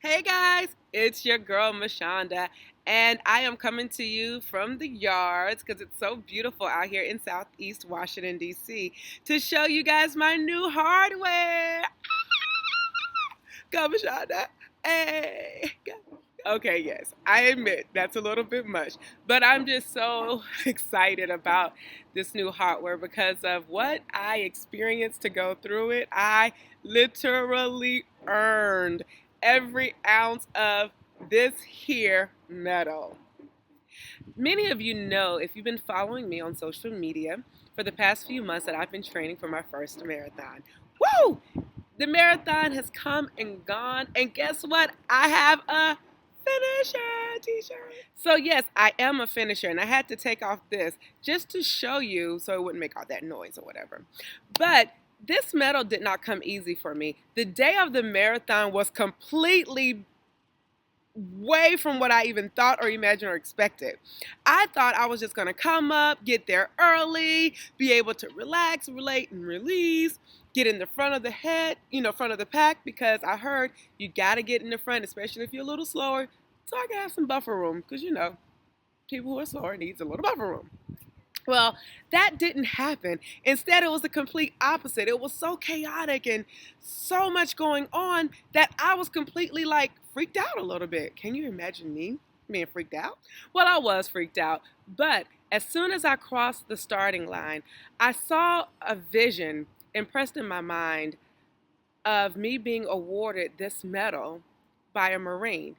Hey guys, it's your girl Mashonda, and I am coming to you from the yards because it's so beautiful out here in Southeast Washington, D.C. to show you guys my new hardware. Go, Mashonda. Hey. Okay, yes, I admit that's a little bit much, but I'm just so excited about this new hardware because of what I experienced to go through it. I literally earned every ounce of this here metal. Many of you know, if you've been following me on social media for the past few months, that I've been training for my first marathon. Woo! The marathon has come and gone, and guess what? I have a finisher t-shirt. So yes, I am a finisher, and I had to take off this just to show you so it wouldn't make all that noise or whatever. But this medal did not come easy for me. The day of the marathon was completely way from what I even thought or imagined or expected. I thought I was just going to come up, get there early, be able to relax, relate, and release, get in the front of the front of the pack, because I heard you got to get in the front, especially if you're a little slower, so I can have some buffer room, because people who are slower needs a little buffer room. Well, that didn't happen. Instead, it was the complete opposite. It was so chaotic and so much going on that I was completely like freaked out a little bit. Can you imagine me being freaked out? Well, I was freaked out, but as soon as I crossed the starting line, I saw a vision impressed in my mind of me being awarded this medal by a Marine.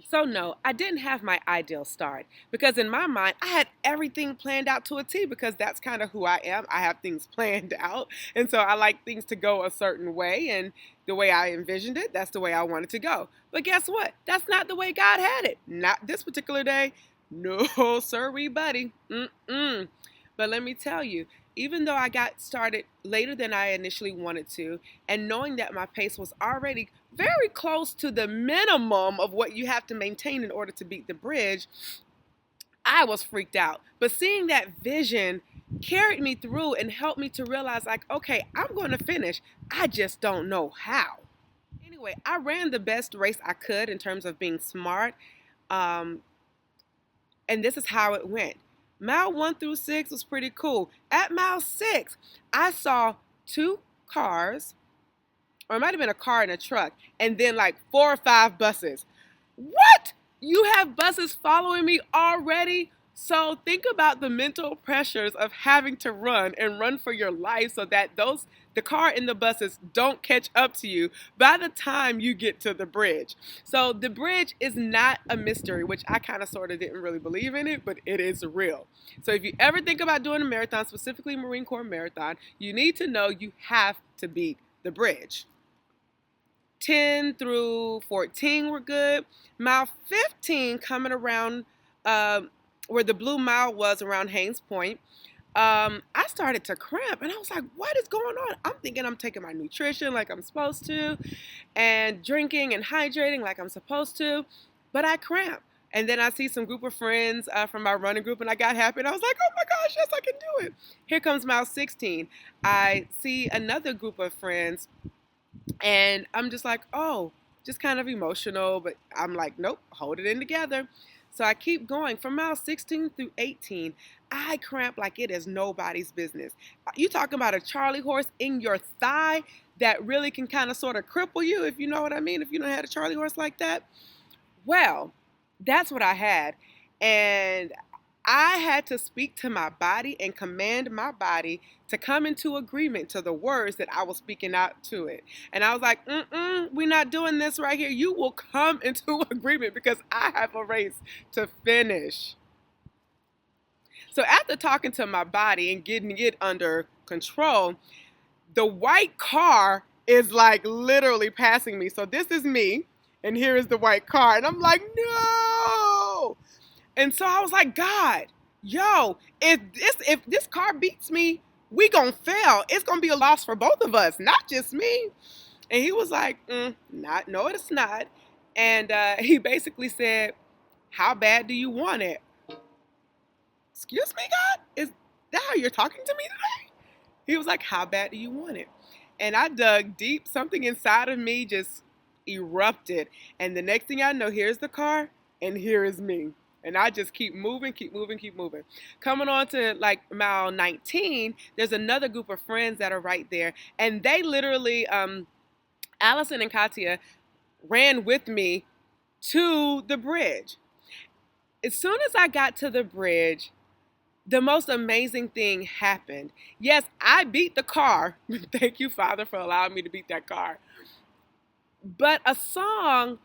So no, I didn't have my ideal start, because in my mind I had everything planned out to a T, because that's kind of who I am. I have things planned out, and so I like things to go a certain way, and the way I envisioned it, that's the way I wanted to go. But guess what? That's not the way God had it. Not this particular day. No, sirree, buddy. But let me tell you, even though I got started later than I initially wanted to, and knowing that my pace was already very close to the minimum of what you have to maintain in order to beat the bridge, I was freaked out. But seeing that vision carried me through and helped me to realize, like, okay, I'm going to finish. I just don't know how. Anyway, I ran the best race I could in terms of being smart. Um, and this is how it went. Mile 1 through 6 was pretty cool. At mile 6, I saw two cars, or it might have been a car and a truck, and then like 4 or 5 buses. What? You have buses following me already? So think about the mental pressures of having to run and run for your life so that the car and the buses don't catch up to you by the time you get to the bridge. So the bridge is not a mystery, which I kind of sort of didn't really believe in it, but it is real. So if you ever think about doing a marathon, specifically Marine Corps marathon, you need to know you have to beat the bridge. 10 through 14 were good. Mile 15, coming around where the blue mile was around Haynes Point, I started to cramp, and I was like, what is going on? I'm thinking I'm taking my nutrition like I'm supposed to, and drinking and hydrating like I'm supposed to, but I cramp. And then I see some group of friends from my running group, and I got happy, and I was like, oh my gosh, yes, I can do it. Here comes mile 16. I see another group of friends, and I'm just like, oh, just kind of emotional, but I'm like, nope, hold it in together. So I keep going. From mile 16 through 18, I cramp like it is nobody's business. You talking about a Charlie horse in your thigh that really can kind of sort of cripple you, if you know what I mean, if you don't have a Charlie horse like that. Well, that's what I had. And I had to speak to my body and command my body to come into agreement to the words that I was speaking out to it. And I was like, we're not doing this right here. You will come into agreement because I have a race to finish. So after talking to my body and getting it under control, the white car is like literally passing me. So this is me, and here is the white car. And I'm like, no. And so I was like, God, yo, if this car beats me, we gonna fail. It's gonna be a loss for both of us, not just me. And he was like, no, it's not. And he basically said, how bad do you want it? Excuse me, God? Is that how you're talking to me today? He was like, how bad do you want it? And I dug deep. Something inside of me just erupted. And the next thing I know, here's the car and here is me. And I just keep moving, keep moving, keep moving. Coming on to like mile 19, there's another group of friends that are right there. And they literally, Allison and Katia ran with me to the bridge. As soon as I got to the bridge, the most amazing thing happened. Yes, I beat the car. Thank you, Father, for allowing me to beat that car. But a song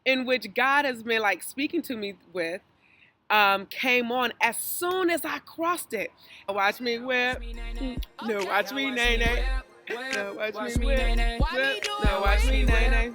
in which God has been like speaking to me with came on as soon as I crossed it. Watch me whip. No, watch me nay nay. No, watch me whip. No, watch me nay nay.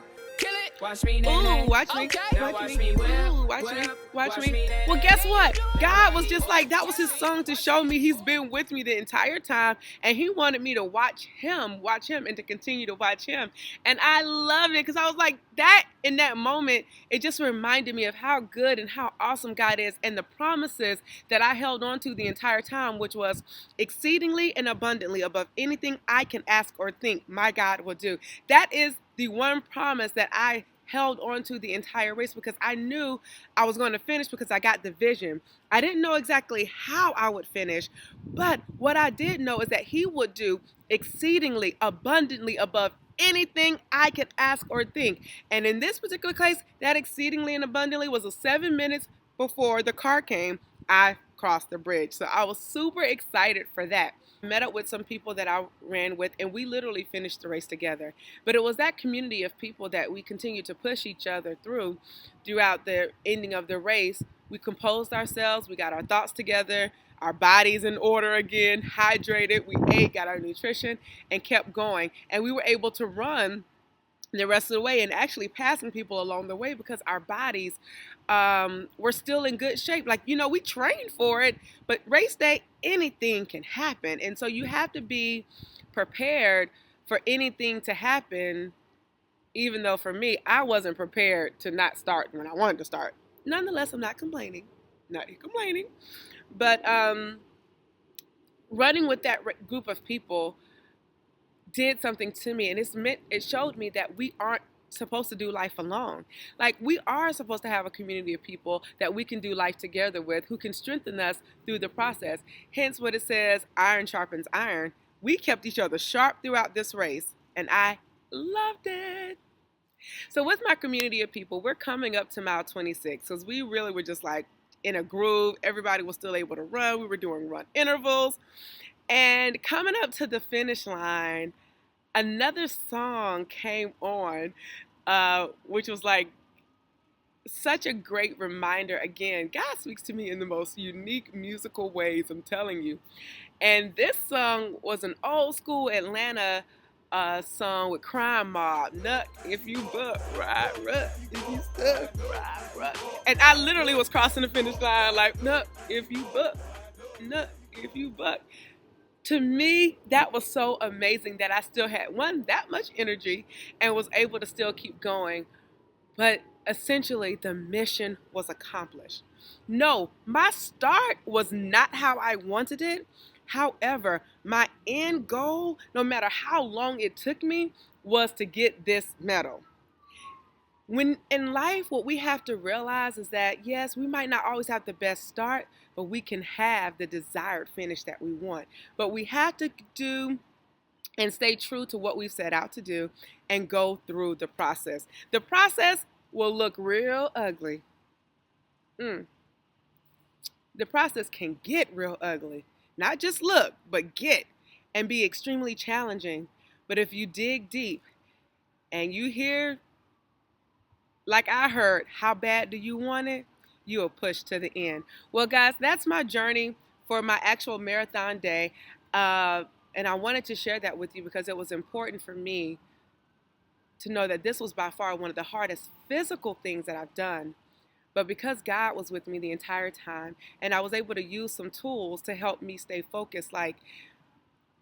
Watch me, ooh, watch me, watch me, ooh, watch me, watch me. Well, guess what? God was just like, that was his song to show me he's been with me the entire time, and he wanted me to watch him, and to continue to watch him. And I love it because I was like, that in that moment, it just reminded me of how good and how awesome God is and the promises that I held on to the entire time, which was exceedingly and abundantly above anything I can ask or think my God will do. That is the one promise that I held on to the entire race because I knew I was going to finish because I got the vision. I didn't know exactly how I would finish, but what I did know is that he would do exceedingly abundantly above anything I could ask or think. And in this particular case, that exceedingly and abundantly was 7 minutes before the car came, I crossed the bridge. So I was super excited for that. Met up with some people that I ran with, and we literally finished the race together. But it was that community of people that we continued to push each other throughout the ending of the race. We composed ourselves, we got our thoughts together, our bodies in order again, hydrated, we ate, got our nutrition, and kept going. And we were able to run the rest of the way and actually passing people along the way because our bodies were still in good shape. Like, we trained for it, but race day, anything can happen. And so you have to be prepared for anything to happen, even though for me, I wasn't prepared to not start when I wanted to start. Nonetheless, I'm not complaining. But running with that group of people did something to me, and it showed me that we aren't supposed to do life alone. Like, we are supposed to have a community of people that we can do life together with, who can strengthen us through the process. Hence what it says, iron sharpens iron. We kept each other sharp throughout this race, and I loved it. So with my community of people, we're coming up to mile 26, because we really were just like in a groove. Everybody was still able to run. We were doing run intervals. And coming up to the finish line, another song came on, which was like such a great reminder. Again, God speaks to me in the most unique musical ways, I'm telling you. And this song was an old school Atlanta song with Crime Mob. Nut if you buck, ride, rut. If you stuck, ride, rut. And I literally was crossing the finish line like, nut if you buck, nut if you buck. To me, that was so amazing that I still had that much energy and was able to still keep going. But essentially, the mission was accomplished. No, my start was not how I wanted it. However, my end goal, no matter how long it took me, was to get this medal. When in life, what we have to realize is that, yes, we might not always have the best start, but we can have the desired finish that we want. But we have to do and stay true to what we've set out to do and go through the process. The process will look real ugly. The process can get real ugly. Not just look, but get, and be extremely challenging. But if you dig deep and you hear, like I heard, how bad do you want it? You will push to the end. Well, guys, that's my journey for my actual marathon day. And I wanted to share that with you because it was important for me to know that this was by far one of the hardest physical things that I've done. But because God was with me the entire time, and I was able to use some tools to help me stay focused, like,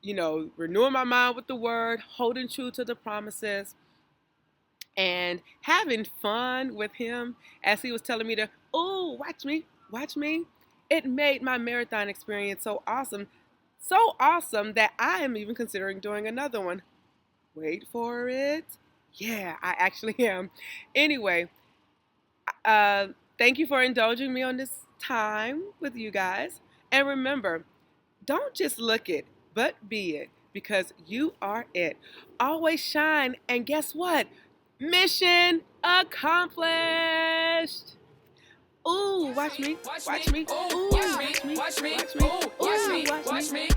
renewing my mind with the word, holding true to the promises, and having fun with him as he was telling me to, watch me. It made my marathon experience so awesome that I am even considering doing another one. Wait for it. Yeah, I actually am. Anyway, uh, thank you for indulging me on this time with you guys. And remember, don't just look it, but be it, because you are it. Always shine, and guess what? Mission accomplished. Ooh, watch me, watch me. Ooh, watch me, watch me. Ooh, watch me, watch me.